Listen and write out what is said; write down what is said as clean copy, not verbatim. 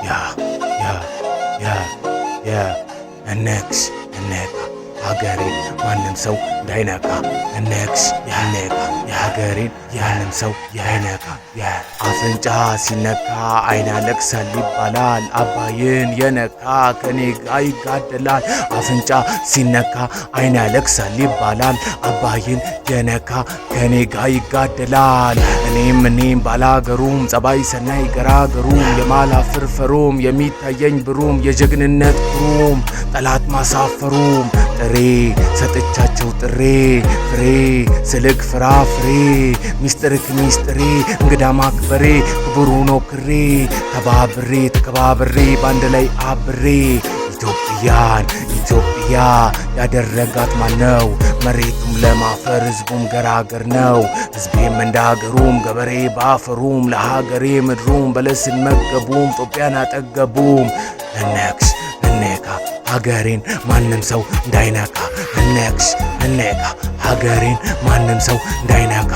ያ እነክስ ሀገሬን ማንም ሰው እንዳይነካ እነክስ የሀገሬን ያንም ሰው ያይነካ አፍንጫ ሲነካ አይን ያለቅሳል ይባላል። አባይን የነካ ከኔ ጋር ይጋደላል። አፍንጫ ሲነካ አይን ያለቅሳል ይባላል። አባይን የነካ ከኔ ጋር ይጋደላል። እኔም ባላገሩም ጸባይ ሰናይ ገራገሩም የማላፍር ፈሩም የሚታየኝ ብሩም የጀግንነት ኩሩም ጠላት ማሳፈሩም ጥሬ ሰጥቻቸው ጥሬ ፍሬ ስልክ ፍራፍሬ ሚስጥርክ ሚስጥሬ እንግዳ ማክበሬ ክቡሩ ነው ክሬ ተከባብሬ ባንድ ላይ አብሬ ኢትዮጵያ ያደረጋት ማነው? መሬቱም ለማፈር ህዝቡም ገራገር ነው። ህዝቤም እንዳገሩም ገበሬ ባፈሩም ለሀገሬ ምድሩም በለስን መገቡም ኢትዮጵያን አጠገቡም። እነካ ሀገሬን ማንም ሰው እንዳይነካ እነካ ሀገሬን ማንም ሰው እንዳይነካ